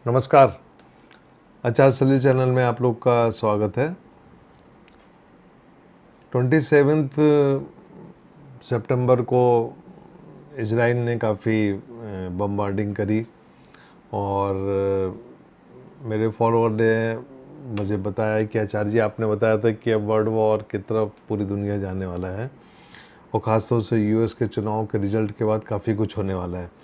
नमस्कार। आचार्य सलील चैनल में आप लोग का स्वागत है। 27 सितंबर को इजराइल ने काफ़ी बम्बार्डिंग करी और मेरे फॉलोअर ने मुझे बताया कि आचार्य जी आपने बताया था कि अब वर्ल्ड वॉर की तरफ पूरी दुनिया जाने वाला है और ख़ासतौर से यूएस के चुनाव के रिजल्ट के बाद काफ़ी कुछ होने वाला है।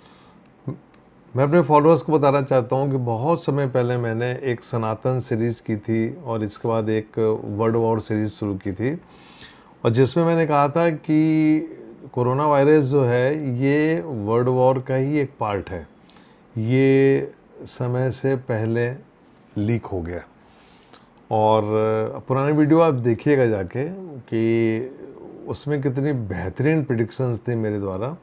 मैं अपने फॉलोअर्स को बताना चाहता हूँ कि बहुत समय पहले मैंने एक सनातन सीरीज़ की थी और इसके बाद एक वर्ल्ड वॉर सीरीज़ शुरू की थी और जिसमें मैंने कहा था कि कोरोना वायरस जो है ये वर्ल्ड वॉर का ही एक पार्ट है। ये समय से पहले लीक हो गया और पुराने वीडियो आप देखिएगा जाके कि उसमें कितनी बेहतरीन प्रेडिक्शंस थी मेरे द्वारा,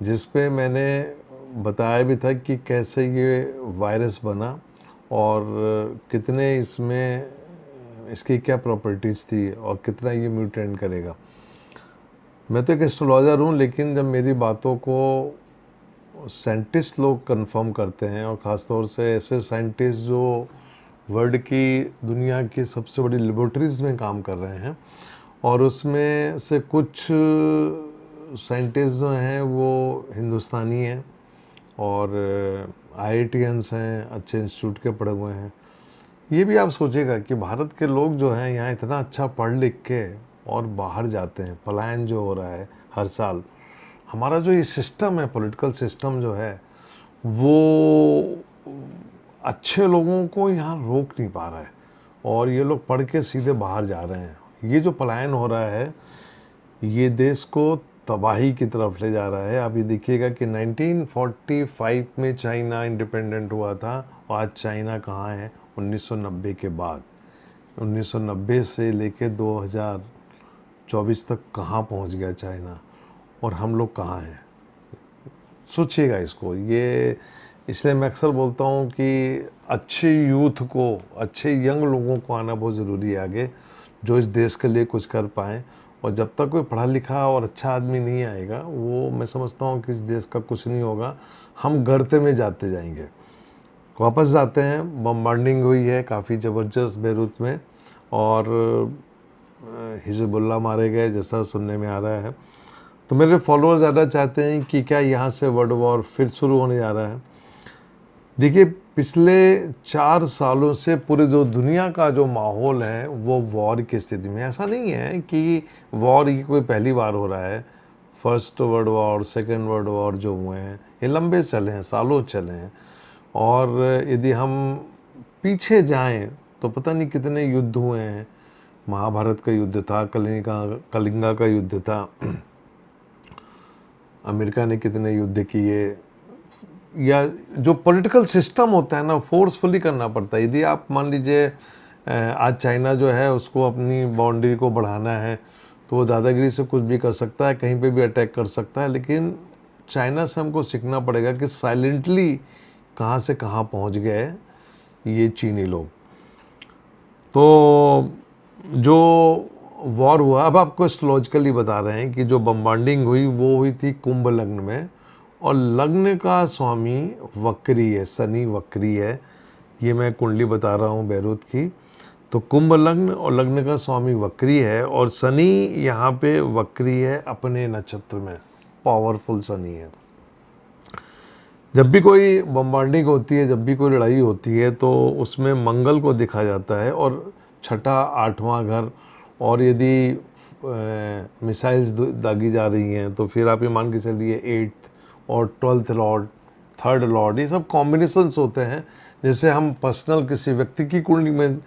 जिस पे मैंने बताया भी था कि कैसे ये वायरस बना और कितने इसमें इसकी क्या प्रॉपर्टीज़ थी और कितना ये म्यूटेंट करेगा। मैं तो एक एस्ट्रोलॉजर हूँ, लेकिन जब मेरी बातों को साइंटिस्ट लोग कंफर्म करते हैं और ख़ास तौर से ऐसे साइंटिस्ट जो वर्ल्ड की दुनिया की सबसे बड़ी लेबोरेटरीज़ में काम कर रहे हैं और उसमें से कुछ साइंटिस्ट जो हैं वो हिंदुस्तानी हैं और IITians हैं, अच्छे इंस्टीट्यूट के पढ़े हुए हैं। ये भी आप सोचिएगा कि भारत के लोग जो हैं यहाँ इतना अच्छा पढ़ लिख के और बाहर जाते हैं, पलायन जो हो रहा है हर साल। हमारा जो ये सिस्टम है, पॉलिटिकल सिस्टम जो है, वो अच्छे लोगों को यहाँ रोक नहीं पा रहा है और ये लोग पढ़ के सीधे बाहर जा रहे हैं। ये जो पलायन हो रहा है ये देश को तबाही की तरफ ले जा रहा है। आप ये देखिएगा कि 1945 में चाइना इंडिपेंडेंट हुआ था और आज चाइना कहाँ है 1990 के बाद। 1990 से लेके 2024 तक कहाँ पहुँच गया चाइना और हम लोग कहाँ हैं, सोचिएगा इसको। ये इसलिए मैं अक्सर बोलता हूँ कि अच्छे यूथ को, अच्छे यंग लोगों को आना बहुत ज़रूरी है आगे, जो इस देश के लिए कुछ कर पाएँ। और जब तक कोई पढ़ा लिखा और अच्छा आदमी नहीं आएगा, वो मैं समझता हूँ कि इस देश का कुछ नहीं होगा। हम गर्ते में जाते जाएंगे। वापस जाते हैं। बम्बार्डिंग हुई है काफ़ी ज़बरदस्त बेरूत में और हिजबुल्लाह मारे गए जैसा सुनने में आ रहा है। तो मेरे फॉलोअर ज़्यादा चाहते हैं कि क्या यहाँ से वर्ल्ड वॉर फिर शुरू होने जा रहा है। देखिए, पिछले 4 सालों से पूरी जो दुनिया का जो माहौल है वो वॉर की स्थिति में। ऐसा नहीं है कि वॉर ये कोई पहली बार हो रहा है। First world war, second world war जो हुए हैं ये लंबे चले हैं, सालों चले हैं। और यदि हम पीछे जाएं तो पता नहीं कितने युद्ध हुए हैं। महाभारत का युद्ध था, कलिंगा का युद्ध था, अमेरिका ने कितने युद्ध किए। या जो पॉलिटिकल सिस्टम होता है ना, फोर्सफुली करना पड़ता है। यदि आप मान लीजिए आज चाइना जो है उसको अपनी बाउंड्री को बढ़ाना है तो वो दादागिरी से कुछ भी कर सकता है, कहीं पे भी अटैक कर सकता है। लेकिन चाइना से हमको सीखना पड़ेगा कि साइलेंटली कहाँ से कहाँ पहुँच गए ये चीनी लोग। तो जो वॉर हुआ, अब आपको एस्ट्रोलॉजिकली बता रहे हैं कि जो बम्बार्डिंग हुई वो हुई थी कुंभ लग्न में और लग्न का स्वामी वक्री है, शनि वक्री है। ये मैं कुंडली बता रहा हूँ बेरूत की। तो कुंभ लग्न और लग्न का स्वामी वक्री है और शनि यहाँ पे वक्री है अपने नक्षत्र में, पावरफुल शनि है। जब भी कोई बम्बार्डिंग होती है, जब भी कोई लड़ाई होती है तो उसमें मंगल को देखा जाता है और छठा 8वां घर। और यदि मिसाइल्स दागी जा रही हैं तो फिर आप ये मान के चलिए 8th और 12th लॉर्ड, 3rd लॉर्ड, ये सब कॉम्बिनेशंस होते हैं। जैसे हम पर्सनल किसी व्यक्ति की कुंडली में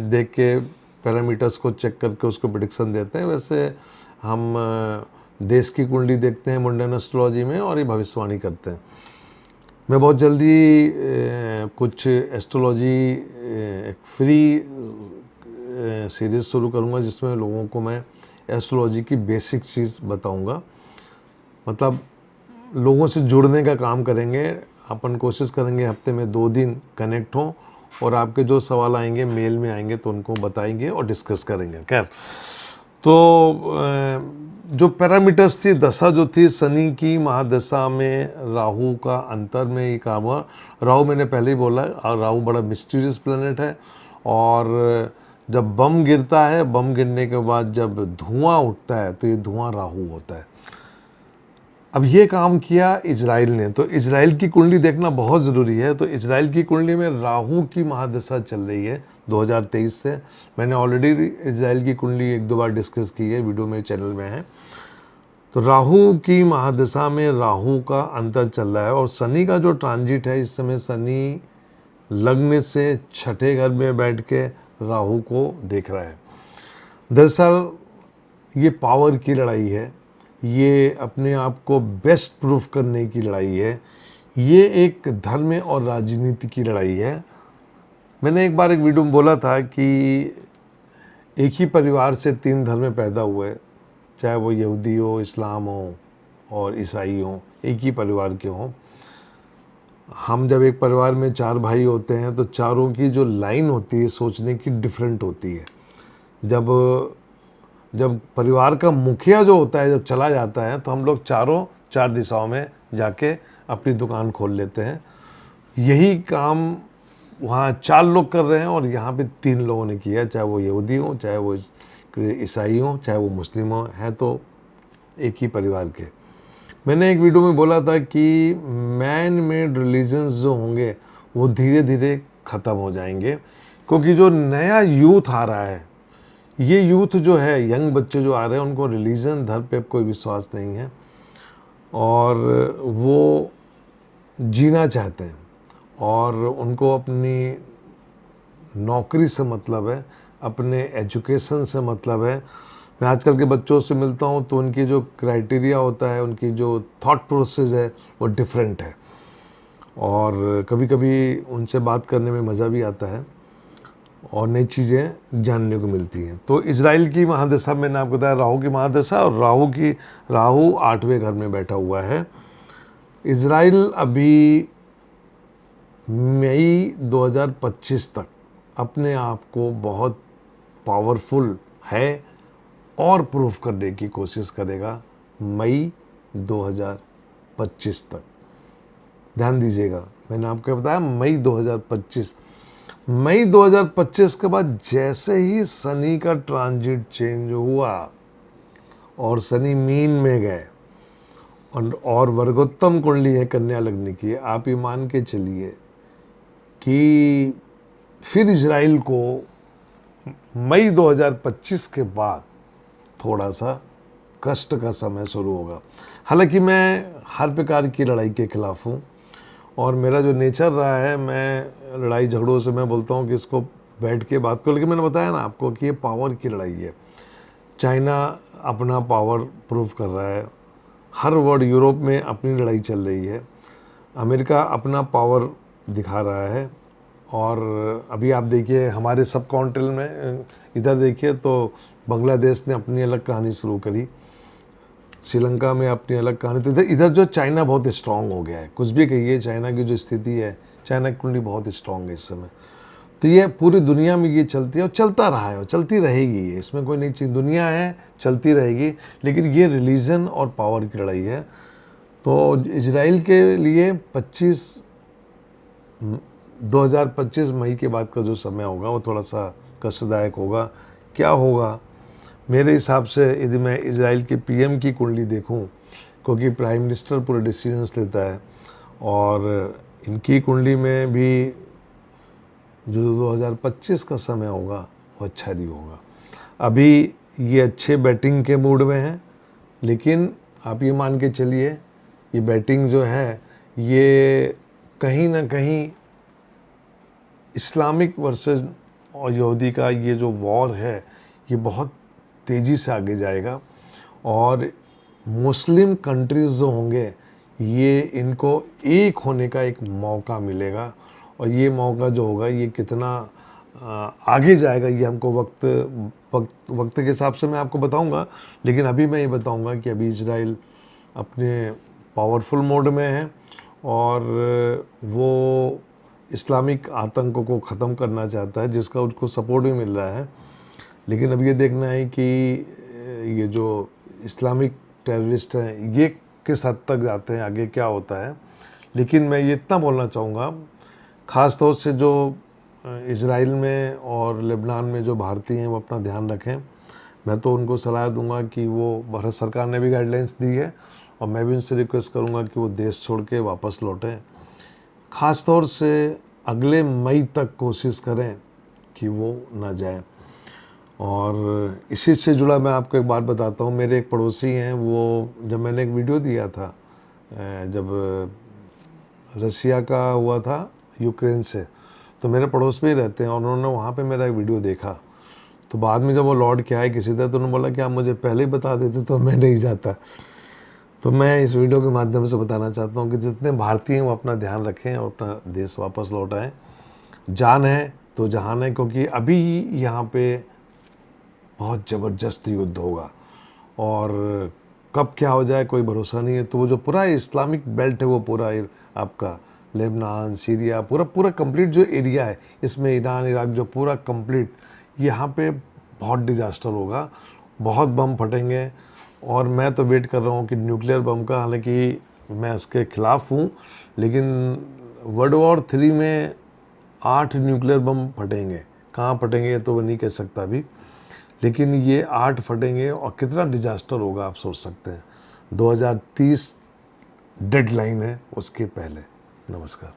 देख के पैरामीटर्स को चेक करके उसको प्रेडिक्शन देते हैं, वैसे हम देश की कुंडली देखते हैं मुंडन एस्ट्रोलॉजी में और ये भविष्यवाणी करते हैं। मैं बहुत जल्दी कुछ एस्ट्रोलॉजी एक फ्री सीरीज़ शुरू करूँगा जिसमें लोगों को मैं एस्ट्रोलॉजी की बेसिक चीज़ बताऊँगा। मतलब लोगों से जुड़ने का काम करेंगे। अपन कोशिश करेंगे हफ्ते में 2 दिन कनेक्ट हों और आपके जो सवाल आएंगे मेल में आएंगे तो उनको बताएंगे और डिस्कस करेंगे। खैर, तो जो पैरामीटर्स थी, दशा जो थी शनि की महादशा में राहु का अंतर में ये काम हुआ। राहु मैंने पहले ही बोला, राहु बड़ा मिस्टीरियस प्लेनेट है, और जब बम गिरता है, बम गिरने के बाद जब धुआं उठता है तो ये धुआं राहु होता है। अब ये काम किया इजराइल ने, तो इजराइल की कुंडली देखना बहुत ज़रूरी है। तो इजराइल की कुंडली में राहु की महादशा चल रही है 2023 से। मैंने ऑलरेडी इजराइल की कुंडली एक दो बार डिस्कस की है, वीडियो मेरे चैनल में है। तो राहु की महादशा में राहु का अंतर चल रहा है, और शनि का जो ट्रांजिट है, इस समय शनि लग्न से छठे घर में बैठ के राहु को देख रहा है। दरअसल ये पावर की लड़ाई है, ये अपने आप को बेस्ट प्रूफ करने की लड़ाई है, ये एक धर्म और राजनीति की लड़ाई है। मैंने एक बार एक वीडियो में बोला था कि एक ही परिवार से तीन धर्म पैदा हुए, चाहे वो यहूदी हो, इस्लाम हो और ईसाई हो, एक ही परिवार के हों। हम जब एक परिवार में चार भाई होते हैं तो चारों की जो लाइन होती है सोचने की डिफरेंट होती है। जब परिवार का मुखिया जो होता है जब चला जाता है तो हम लोग चारों चार दिशाओं में जाके अपनी दुकान खोल लेते हैं। यही काम वहाँ चार लोग कर रहे हैं और यहाँ पे तीन लोगों ने किया, चाहे वो यहूदी हो, चाहे वो ईसाई हो, चाहे वो मुस्लिम हो, हैं तो एक ही परिवार के। मैंने एक वीडियो में बोला था कि मैन मेड रिलीजन्स जो होंगे वो धीरे धीरे ख़त्म हो जाएंगे, क्योंकि जो नया यूथ आ रहा है, ये यूथ जो है, यंग बच्चे जो आ रहे हैं, उनको रिलीजन धर्म पे कोई विश्वास नहीं है और वो जीना चाहते हैं और उनको अपनी नौकरी से मतलब है, अपने एजुकेशन से मतलब है। मैं आजकल के बच्चों से मिलता हूँ तो उनकी जो क्राइटेरिया होता है, उनकी जो थॉट प्रोसेस है वो डिफरेंट है, और कभी कभी उनसे बात करने में मज़ा भी आता है और नई चीज़ें जानने को मिलती हैं। तो इजराइल की महादशा मैंने आपको बताया, राहु की महादशा, और राहु 8वें घर में बैठा हुआ है। इजराइल अभी मई 2025 तक अपने आप को बहुत पावरफुल है और प्रूफ करने की कोशिश करेगा मई 2025 तक। ध्यान दीजिएगा, मैंने आपको बताया मई 2025। मई 2025 के बाद जैसे ही शनि का ट्रांजिट चेंज हुआ और शनि मीन में गए और वर्गोत्तम कुंडली है कन्या लग्न की, आप ये मान के चलिए कि फिर इजराइल को मई 2025 के बाद थोड़ा कष्ट का समय शुरू होगा। हालांकि मैं हर प्रकार की लड़ाई के खिलाफ हूँ और मेरा जो नेचर रहा है, मैं लड़ाई झगड़ों से मैं बोलता हूँ कि इसको बैठ के बात करो, लेकिन मैंने बताया ना आपको कि ये पावर की लड़ाई है। चाइना अपना पावर प्रूव कर रहा है, हर वर्ल्ड, यूरोप में अपनी लड़ाई चल रही है, अमेरिका अपना पावर दिखा रहा है। और अभी आप देखिए हमारे सब कॉन्टिनेंट में, इधर देखिए तो बांग्लादेश ने अपनी अलग कहानी शुरू करी, श्रीलंका में अपनी अलग कहानी। तो इधर जो चाइना बहुत स्ट्रांग हो गया है, कुछ भी कहिए, चाइना की जो स्थिति है, चाइना की कुंडली बहुत स्ट्रांग है इस समय। तो ये पूरी दुनिया में ये चलती है और चलता रहा है और चलती रहेगी, ये इसमें कोई नई चीज़, दुनिया है चलती रहेगी। लेकिन ये रिलीजन और पावर की लड़ाई है। तो इजराइल के लिए 2025 मई के बाद का जो समय होगा वो थोड़ा सा कष्टदायक होगा। क्या होगा मेरे हिसाब से, यदि मैं इजराइल के पीएम की कुंडली देखूं, क्योंकि प्राइम मिनिस्टर पूरे डिसीजंस लेता है और इनकी कुंडली में भी जो 2025 का समय होगा वो अच्छा नहीं होगा। अभी ये अच्छे बैटिंग के मूड में हैं, लेकिन आप ये मान के चलिए ये बैटिंग जो है ये कहीं ना कहीं इस्लामिक वर्सेस और यहूदी का ये जो वॉर है ये बहुत तेज़ी से आगे जाएगा और मुस्लिम कंट्रीज़ जो होंगे ये इनको एक होने का एक मौका मिलेगा। और ये मौका जो होगा ये कितना आगे जाएगा ये हमको वक्त के हिसाब से मैं आपको बताऊंगा। लेकिन अभी मैं ये बताऊंगा कि अभी इजराइल अपने पावरफुल मोड में है और वो इस्लामिक आतंक को ख़त्म करना चाहता है, जिसका उसको सपोर्ट भी मिल रहा है। लेकिन अब ये देखना है कि ये जो इस्लामिक टेररिस्ट हैं ये किस हद तक जाते हैं, आगे क्या होता है। लेकिन मैं ये इतना बोलना चाहूँगा, ख़ास तौर से जो इज़राइल में और लेबनान में जो भारतीय हैं वो अपना ध्यान रखें। मैं तो उनको सलाह दूंगा कि वो, भारत सरकार ने भी गाइडलाइंस दी है और मैं भी उनसे रिक्वेस्ट करूंगा कि वो देश छोड़ के वापस लौटें। ख़ास तौर से अगले मई तक कोशिश करें कि वो ना जाए। और इसी से जुड़ा मैं आपको एक बात बताता हूँ। मेरे एक पड़ोसी हैं, वो जब मैंने एक वीडियो दिया था जब रसिया का हुआ था यूक्रेन से, तो मेरे पड़ोस में ही रहते हैं और उन्होंने वहाँ पे मेरा एक वीडियो देखा। तो बाद में जब वो लौट के आए किसी तरह, तो उन्होंने बोला कि आप मुझे पहले ही बता देते तो मैं नहीं जाता। तो मैं इस वीडियो के माध्यम से बताना चाहता हूँ कि जितने भारतीय हैं वो अपना ध्यान रखें और अपना देश वापस लौट आएँ। जान है तो जहान है, क्योंकि अभी यहाँ पे बहुत ज़बरदस्त युद्ध होगा और कब क्या हो जाए कोई भरोसा नहीं है। तो वो जो पूरा इस्लामिक बेल्ट है वो पूरा आपका लेबनान, सीरिया, पूरा कंप्लीट जो एरिया है, इसमें ईरान, इराक, जो पूरा कंप्लीट, यहाँ पे बहुत डिजास्टर होगा, बहुत बम फटेंगे। और मैं तो वेट कर रहा हूँ कि न्यूक्लियर बम का, हालांकि मैं उसके ख़िलाफ़ हूँ, लेकिन वर्ल्ड वॉर 3 में 8 न्यूक्लियर बम फटेंगे। कहाँ फटेंगे तो वो नहीं कह सकता अभी, लेकिन ये 8 फटेंगे और कितना डिजास्टर होगा आप सोच सकते हैं। 2030 डेडलाइन है, उसके पहले। नमस्कार।